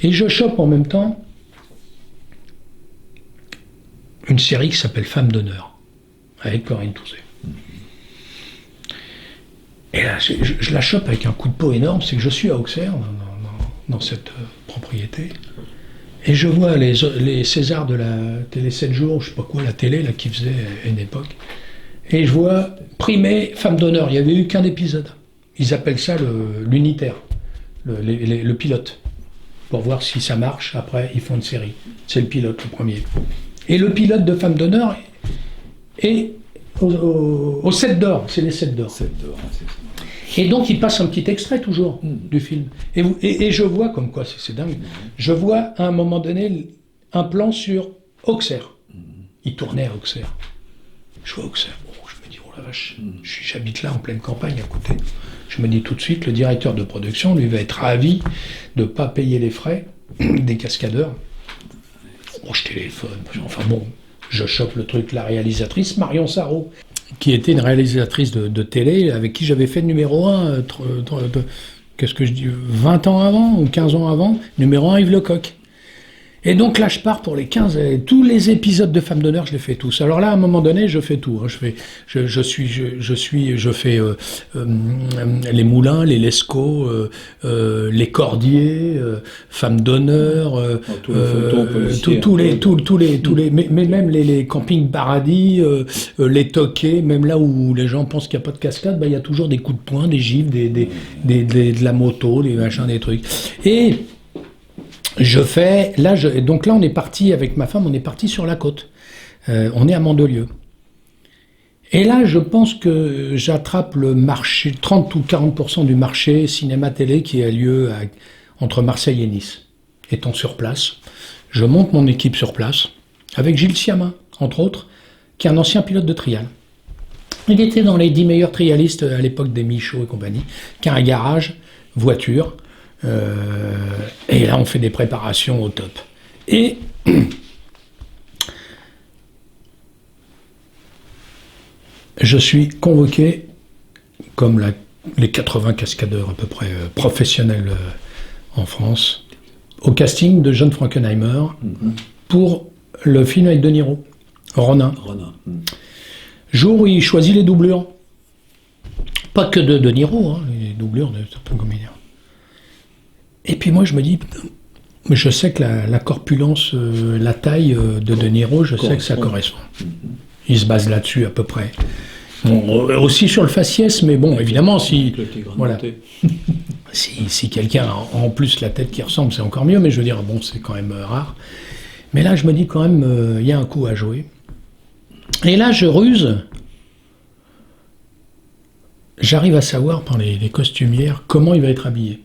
Et je chope en même temps une série qui s'appelle Femme d'honneur, avec Corinne Touzé. Et là, je la chope avec un coup de peau énorme, c'est que je suis à Auxerre, dans cette propriété, et je vois les Césars de la télé 7 jours, je sais pas quoi, la télé là, qui faisait à une époque, et je vois primé Femme d'honneur, il n'y avait eu qu'un épisode. Ils appellent ça l'unitaire, le pilote, pour voir si ça marche, après ils font une série. C'est le pilote, le premier. Et le pilote de Femme d'honneur est au 7 d'or, c'est les 7 d'or. 7 d'or, c'est ça. Et donc il passe un petit extrait toujours du film. Et je vois, comme quoi c'est dingue, je vois à un moment donné un plan sur Auxerre. Il tournait à Auxerre. Je vois Auxerre. Bon, je me dis, oh la vache, j'habite là en pleine campagne à côté. Je me dis tout de suite, le directeur de production, lui, va être ravi de ne pas payer les frais des cascadeurs. Bon, je téléphone, enfin bon, je chope le truc, la réalisatrice, Marion Sarraud, qui était une réalisatrice de télé, avec qui j'avais fait le numéro 1, qu'est-ce que je dis, 20 ans avant, ou 15 ans avant, numéro 1 Yves Lecoq. Et donc là, je pars pour les 15, tous les épisodes de Femme d'honneur, je les fais tous. Alors là, à un moment donné, je fais tout. Hein. Je fais les Moulins, les Lescaut, les Cordiers, Femme d'honneur, tous les, mais même les campings paradis, les toquets, même là où les gens pensent qu'il n'y a pas de cascade, bah, il y a toujours des coups de poing, des gifles, de la moto, des machins, des trucs. Et donc là, on est parti avec ma femme, on est parti sur la côte. On est à Mandelieu. Et là, je pense que j'attrape le marché, 30 ou 40% du marché cinéma-télé qui a lieu entre Marseille et Nice. Étant sur place, je monte mon équipe sur place, avec Gilles Siamin, entre autres, qui est un ancien pilote de trial. Il était dans les 10 meilleurs trialistes à l'époque des Michaud et compagnie, qui a un garage, voiture. Et là, on fait des préparations au top. Et je suis convoqué, comme les 80 cascadeurs à peu près professionnels en France, au casting de John Frankenheimer pour le film avec De Niro, Ronin. Jour où il choisit les doublures. Pas que de Niro, hein, les doublures de certains comédiens. Et puis moi je me dis, je sais que la corpulence, la taille de Niro, je sais que ça correspond. Il se base là-dessus à peu près. Bon, aussi sur le faciès, mais bon, évidemment, si quelqu'un a en plus la tête qui ressemble, c'est encore mieux, mais je veux dire, bon, c'est quand même rare. Mais là, je me dis quand même, il y a un coup à jouer. Et là, je ruse. J'arrive à savoir par les costumières comment il va être habillé.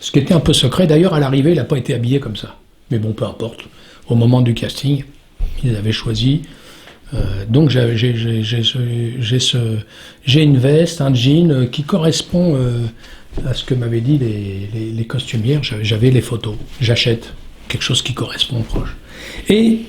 Ce qui était un peu secret, d'ailleurs, à l'arrivée, il n'a pas été habillé comme ça. Mais bon, peu importe. Au moment du casting, ils avaient choisi. Donc j'ai une veste, un jean qui correspond à ce que m'avaient dit les costumières. J'avais les photos. J'achète quelque chose qui correspond proche. Et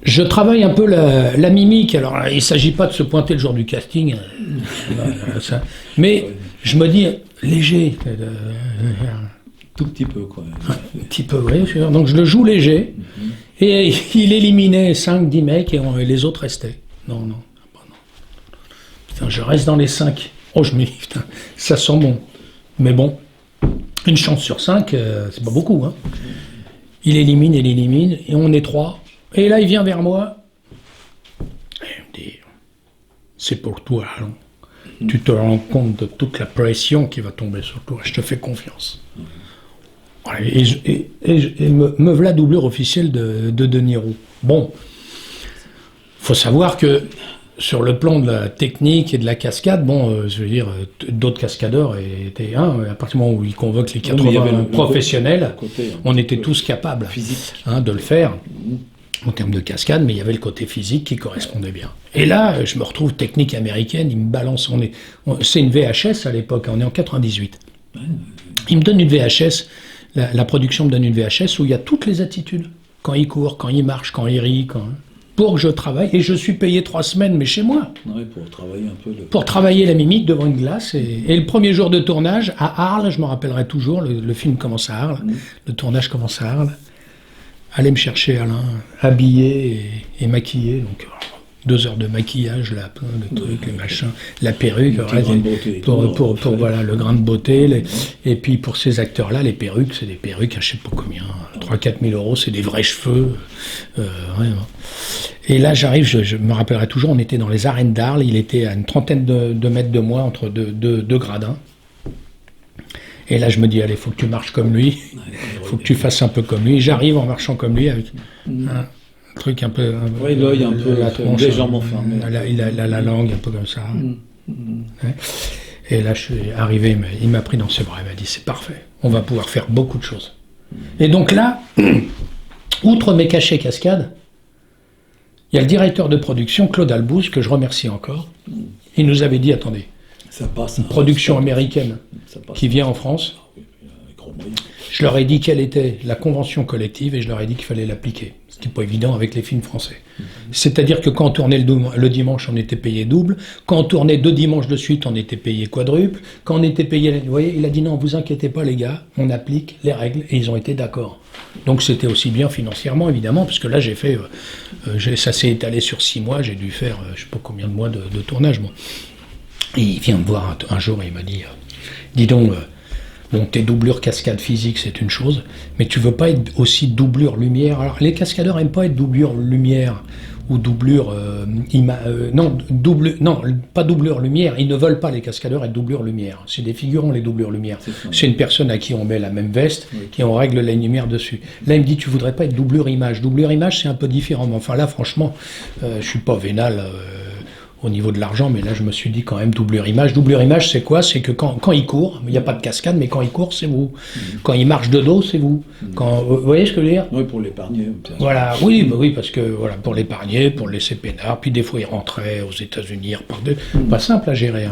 je travaille un peu la mimique. Alors, il ne s'agit pas de se pointer le jour du casting. Mais je me dis, léger. Tout petit peu, quoi. Un petit peu, oui. Donc, je le joue léger. Et il éliminait 5-10 mecs et les autres restaient. Non. Putain, je reste dans les 5. Oh, je me dis, putain, ça sent bon. Mais bon, une chance sur 5, c'est pas beaucoup. Hein. Il élimine, et on est 3. Et là, il vient vers moi. Et il me dit, c'est pour toi, Alain. Tu te rends compte de toute la pression qui va tomber sur toi. Je te fais confiance. Et me voilà doublure officielle de Niro. Bon, faut savoir que sur le plan de la technique et de la cascade, bon, je veux dire, d'autres cascadeurs étaient à partir du moment où ils convoquent les 80 professionnels, on était tous capables de le faire en termes de cascade, mais il y avait le côté physique qui correspondait bien. Et là, je me retrouve technique américaine, il me balance, c'est une VHS à l'époque, on est en 98. Il me donne une VHS, la production me donne une VHS où il y a toutes les attitudes. Quand il court, quand il marche, quand il rit, pour que je travaille. Et je suis payé 3 semaines, mais chez moi. Ouais, pour travailler un peu. Pour travailler la mimique devant une glace. Et le premier jour de tournage, à Arles, je me rappellerai toujours, le film commence à Arles, le tournage commence à Arles. Allez me chercher Alain, habillé et maquillé. Donc 2 heures de maquillage, là, plein de trucs, machin, la perruque, pour voilà, le grain de beauté. Et puis pour ces acteurs-là, les perruques, c'est des perruques, je sais pas combien, 3-4 000 euros, c'est des vrais cheveux. Vraiment. Et là, j'arrive, je me rappellerai toujours, on était dans les arènes d'Arles, il était à une trentaine de mètres de moi, entre deux gradins. Et là, je me dis, allez, faut que tu marches comme lui, faut que tu fasses un peu comme lui. Et j'arrive en marchant comme lui, avec un truc un peu... Oui, l'œil un peu, la tronche, légèrement fermé. Il a la langue un peu comme ça. Ouais. Et là, je suis arrivé, il m'a pris dans ses bras, il m'a dit, c'est parfait, on va pouvoir faire beaucoup de choses. Et donc là, outre mes cachets cascades, il y a le directeur de production, Claude Albouz, que je remercie encore. Il nous avait dit, attendez, ça passe, une production américaine qui vient en France. Je leur ai dit quelle était la convention collective et je leur ai dit qu'il fallait l'appliquer. Ce qui n'est pas évident avec les films français. C'est-à-dire que quand on tournait le dimanche, on était payé double. Quand on tournait 2 dimanches de suite, on était payé quadruple. Quand on était payé... Vous voyez, il a dit non, vous inquiétez pas les gars, on applique les règles et ils ont été d'accord. Donc c'était aussi bien financièrement, évidemment, parce que là, j'ai fait... ça s'est étalé sur 6 mois, j'ai dû faire je ne sais pas combien de mois de tournage, moi. Et il vient me voir un jour et il m'a dit, dis donc, bon, tes doublures cascades physiques, c'est une chose, mais tu veux pas être aussi doublure lumière. Alors, les cascadeurs aiment pas être doublure lumière ou doublure... non, pas doublure lumière. Ils ne veulent pas, les cascadeurs, être doublure lumière. C'est des figurants, les doublures lumière. C'est une personne à qui on met la même veste, qui on règle la lumière dessus. Là, il me dit, tu voudrais pas être doublure image. Doublure image, c'est un peu différent. Mais enfin, là, franchement, je suis pas vénal... au niveau de l'argent, mais là je me suis dit quand même doublure image. Doublure image, c'est quoi? C'est que quand il court, il n'y a pas de cascade, mais quand il court, c'est vous. Quand il marche de dos, c'est vous. Vous voyez ce que je veux dire? Oui, pour l'épargner. Voilà, oui, parce que voilà, pour l'épargner, pour le laisser peinard, puis des fois il rentrait aux États-Unis, il repartait. Pas simple à gérer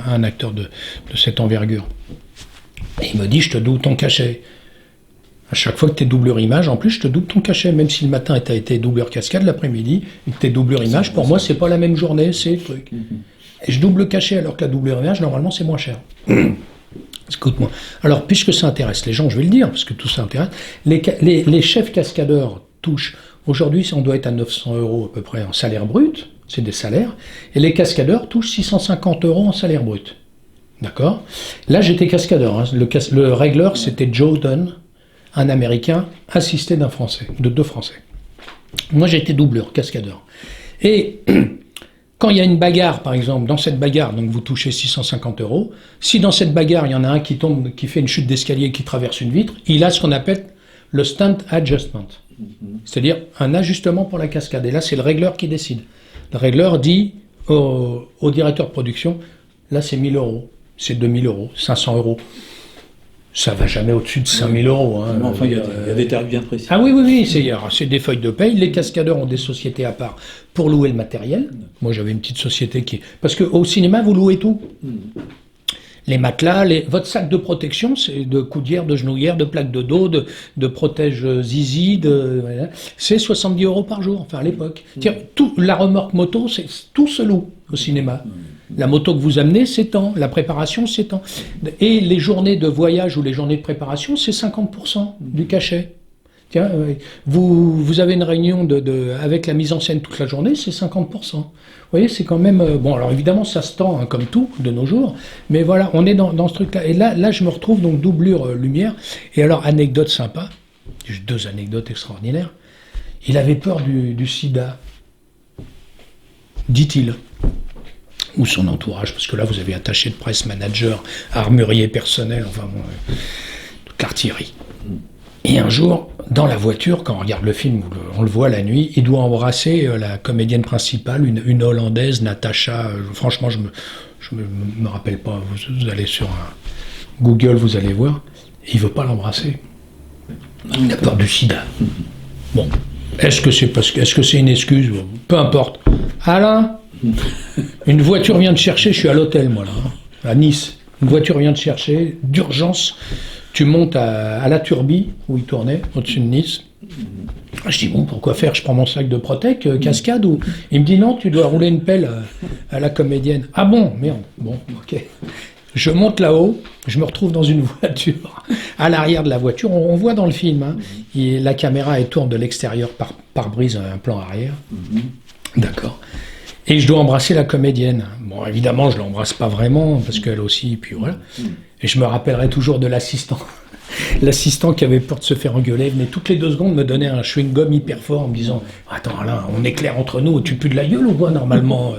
un acteur de cette envergure. Et il me dit, je te double ton cachet. À chaque fois que tu es doublure image, en plus, je te double ton cachet. Même si le matin, tu as été doublure cascade, l'après-midi, et que tu es doublure image, pour moi, c'est pas la même journée, c'est le truc. Et je double cachet alors que la doublure image, normalement, c'est moins cher. Écoute-moi. Alors, puisque ça intéresse les gens, je vais le dire, parce que tout ça intéresse, les chefs cascadeurs touchent, aujourd'hui, on doit être à 900 € à peu près en salaire brut, c'est des salaires, et les cascadeurs touchent 650 € en salaire brut. D'accord? Là, j'étais cascadeur. Hein. Le régleur, c'était Joe Dunn, un Américain assisté d'un Français, de 2 Français. Moi, j'étais doubleur, cascadeur. Et quand il y a une bagarre, par exemple, dans cette bagarre, donc vous touchez 650 €, si dans cette bagarre, il y en a un qui tombe, qui fait une chute d'escalier, qui traverse une vitre, il a ce qu'on appelle le stunt adjustment. C'est-à-dire un ajustement pour la cascade. Et là, c'est le régleur qui décide. Le régleur dit au directeur de production, là, c'est 1 000 €, c'est 2 000 €, 500 €. Ça va jamais au-dessus de 5 000 €. Hein. Enfin, il y a des tarifs bien précis. Ah oui, c'est des feuilles de paye. Les cascadeurs ont des sociétés à part pour louer le matériel. Moi, j'avais une petite société qui... Parce qu'au cinéma, vous louez tout. Les matelas, votre sac de protection, c'est de coudière, de genouillère, de plaques de dos, de protège zizi, voilà. C'est 70 € par jour, enfin à l'époque. Tiens, la remorque moto, tout se loue au cinéma. La moto que vous amenez, c'est tant. La préparation, c'est tant. Et les journées de voyage ou les journées de préparation, c'est 50% du cachet. Tiens, vous avez une réunion avec la mise en scène toute la journée, c'est 50%. Vous voyez, c'est quand même... bon, alors évidemment, ça se tend, hein, comme tout, de nos jours. Mais voilà, on est dans ce truc-là. Et là, je me retrouve donc doublure lumière. Et alors, anecdote sympa, j'ai 2 anecdotes extraordinaires. Il avait peur du sida, dit-il. Ou son entourage, parce que là, vous avez attaché de presse, manager, armurier personnel, enfin bon, toute l'artillerie. Et un jour, dans la voiture, quand on regarde le film, on le voit la nuit, il doit embrasser la comédienne principale, une Hollandaise, Natacha. Franchement, je me rappelle pas. Vous allez sur Google, vous allez voir. Il veut pas l'embrasser. Il a peur du sida. Bon, est-ce que c'est une excuse? Peu importe. Alain, une voiture vient de chercher. Je suis à l'hôtel, moi là, à Nice. Une voiture vient de chercher d'urgence. tu montes à la Turbie, où il tournait, au-dessus de Nice. Je dis, bon, pourquoi faire? Je prends mon sac de Protec, cascade, ou... Il me dit, non, tu dois rouler une pelle à la Comédienne. Ah bon? Merde. Bon, ok. Je monte là-haut, je me retrouve dans une voiture. À l'arrière de la voiture, on voit dans le film, hein, la caméra, elle tourne de l'extérieur par brise, un plan arrière. D'accord. Et je dois embrasser la comédienne. Bon, évidemment, je l'embrasse pas vraiment, parce qu'elle aussi, puis voilà. Et je me rappellerai toujours de l'assistant. L'assistant qui avait peur de se faire engueuler venait toutes les 2 secondes me donner un chewing-gum hyper fort en me disant « Attends, Alain, on est clair entre nous, tu pues de la gueule ou quoi, normalement ?»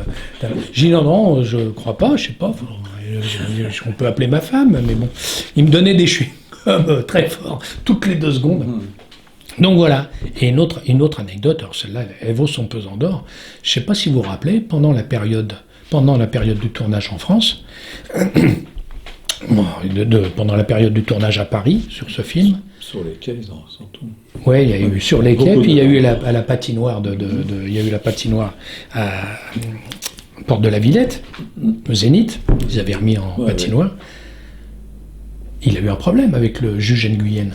J'ai dit « Non, je crois pas, je sais pas, on peut appeler ma femme, mais bon. » Il me donnait des chewing-gums très forts, toutes les 2 secondes. Donc voilà. Et une autre anecdote, alors celle-là, elle vaut son pesant d'or. Je sais pas si vous vous rappelez, pendant la période du tournage en France, pendant la période du tournage à Paris, sur ce film. Sur les quais, surtout. Oui, il y a eu sur les quais, puis il y a eu à la patinoire il y a eu la patinoire à Porte de la Villette, au Zénith, ils avaient remis en patinoire. Ouais. Il a eu un problème avec le juge Nguyen,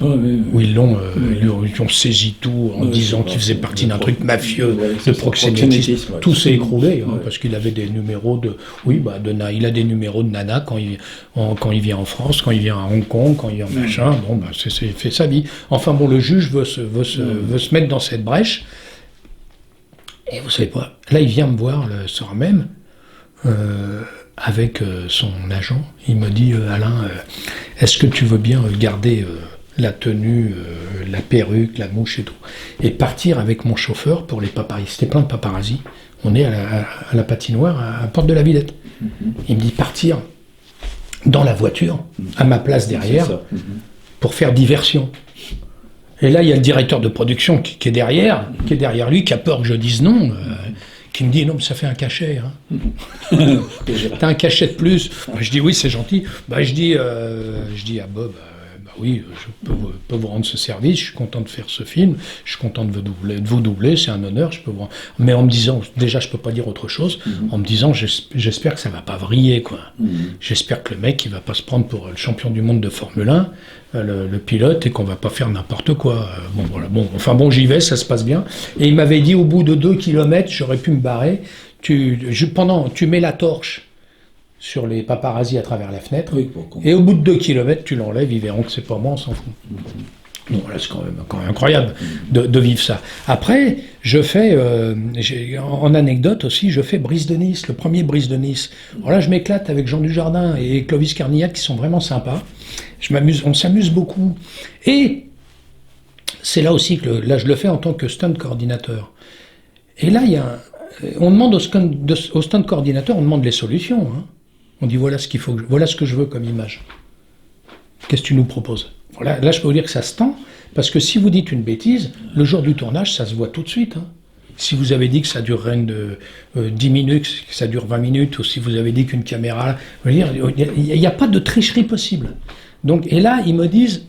où ils ont saisi tout en disant qu'il faisait partie d'un truc mafieux, de proxénétisme. Tout s'est écroulé, parce qu'il avait des numéros il a des numéros de nana quand il vient en France, quand il vient à Hong Kong, quand il vient machin. Bon, c'est fait sa vie. Enfin bon, le juge veut se mettre dans cette brèche. Et vous savez pas, là il vient me voir le soir même, avec son agent. Il me dit « Alain, est-ce que tu veux bien garder la tenue, la perruque, la mouche et tout, et partir avec mon chauffeur pour les paparazzis ?» C'était plein de paparazzis. On est à la patinoire, à Porte de la Villette. Il me dit « Partir dans la voiture, à ma place derrière, pour faire diversion. » Et là, il y a le directeur de production qui est derrière lui, qui a peur que je dise non, qui me dit non, mais ça fait un cachet. Hein. T'as un cachet de plus. Je dis oui, c'est gentil. Je dis à Bob, oui, je peux vous rendre ce service. Je suis content de faire ce film. Je suis content de vous doubler. C'est un honneur. Mais en me disant, déjà, je peux pas dire autre chose. En me disant, j'espère que ça va pas vriller, quoi. J'espère que le mec, il va pas se prendre pour le champion du monde de Formule 1. Le pilote, et qu'on va pas faire n'importe quoi. J'y vais, ça se passe bien. Et il m'avait dit, au bout de 2 kilomètres, j'aurais pu me barrer. Tu mets la torche sur les paparazzis à travers la fenêtre, et au bout de 2 kilomètres, tu l'enlèves, ils verront que c'est pas moi, on s'en fout. Donc voilà, c'est quand même incroyable de vivre ça. Après, je fais, en anecdote aussi, je fais Brise de Nice, le premier Brise de Nice. Alors là, je m'éclate avec Jean Dujardin et Clovis Carnillac, qui sont vraiment sympas. On s'amuse beaucoup. Et c'est là aussi que je le fais en tant que stunt coordinateur. Et là, on demande au stunt coordinateur, on demande les solutions. Hein. On dit voilà ce que je veux comme image. Qu'est-ce que tu nous proposes? Voilà, là, je peux vous dire que ça se tend, parce que si vous dites une bêtise, le jour du tournage, ça se voit tout de suite. Hein. Si vous avez dit que ça durerait 10 minutes, que ça dure 20 minutes, ou si vous avez dit qu'une caméra... Il n'y a pas de tricherie possible. Donc, et là, ils me disent,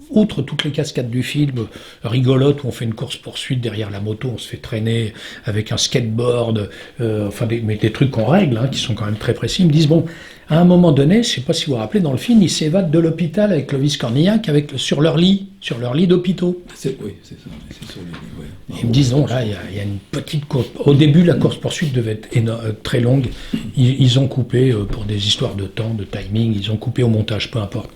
outre toutes les cascades du film, rigolotes, où on fait une course-poursuite derrière la moto, on se fait traîner avec un skateboard, des trucs qu'on règle, hein, qui sont quand même très précis, ils me disent, bon, à un moment donné, je ne sais pas si vous vous rappelez, dans le film, ils s'évadent de l'hôpital avec Clovis Cornillac sur leur lit d'hôpitaux. Oui, c'est ça, c'est sur les lits, Ils me disent, non, là, il y a une petite course. Au début, la course-poursuite devait être très longue. Ils ont coupé, pour des histoires de temps, de timing, ils ont coupé au montage, peu importe.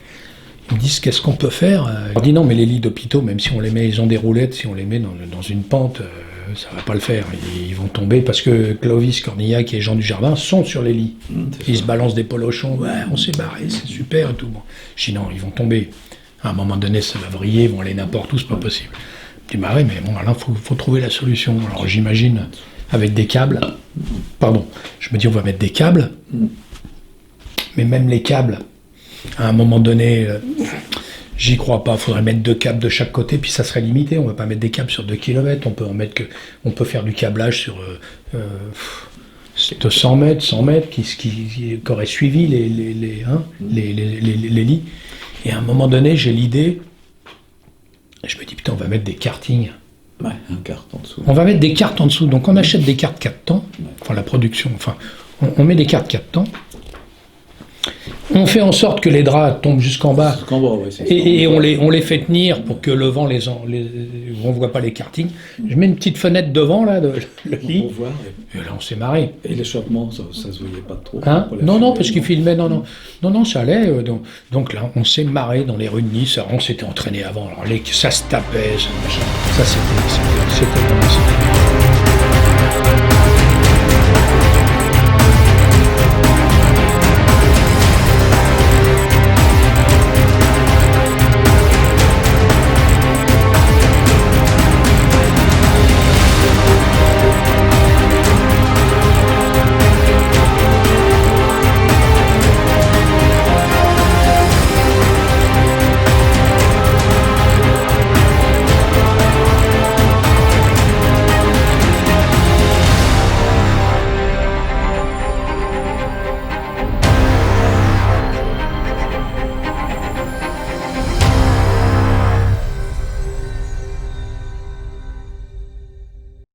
Ils me disent, qu'est-ce qu'on peut faire? Je dis, non, mais les lits d'hôpitaux, même si on les met, ils ont des roulettes, si on les met dans une pente, ça va pas le faire. Ils vont tomber parce que Clovis Cornillac et Jean Dujardin sont sur les lits. Ils se balancent des polochons, ouais, on s'est barré, c'est super et tout. Bon. Je dis, non, ils vont tomber. À un moment donné, ça va vriller, ils vont aller n'importe où, c'est pas possible. Je dis, bah ouais, mais bon, alors faut trouver la solution. Alors j'imagine, avec des câbles, je me dis, on va mettre des câbles, mais même les câbles, à un moment donné, j'y crois pas. Il faudrait mettre 2 câbles de chaque côté, puis ça serait limité. On va pas mettre des câbles sur 2 km. On peut faire du câblage sur 100 mètres, qui aurait suivi les lits. Et à un moment donné, j'ai l'idée. Je me dis putain, on va mettre des kartings. Ouais, un kart en dessous. On va mettre des cartes en dessous. Donc on achète des cartes 4 temps. Enfin la production. On met des cartes 4 temps. On fait en sorte que les draps tombent jusqu'en bas. Jusqu'en bas, ouais, c'est ça. Et on les fait tenir pour que le vent on voit pas les kartings. Je mets une petite fenêtre devant là, le lit. Pour voir. Et là on s'est marré. Et l'échappement, ça se voyait pas trop. Hein pour la non, fumée, parce qu'il filmait, non, ça allait. Donc là, on s'est marré dans les rues de Nice. On s'était entraîné avant. Alors, ça se tapait, ça c'était vraiment ça.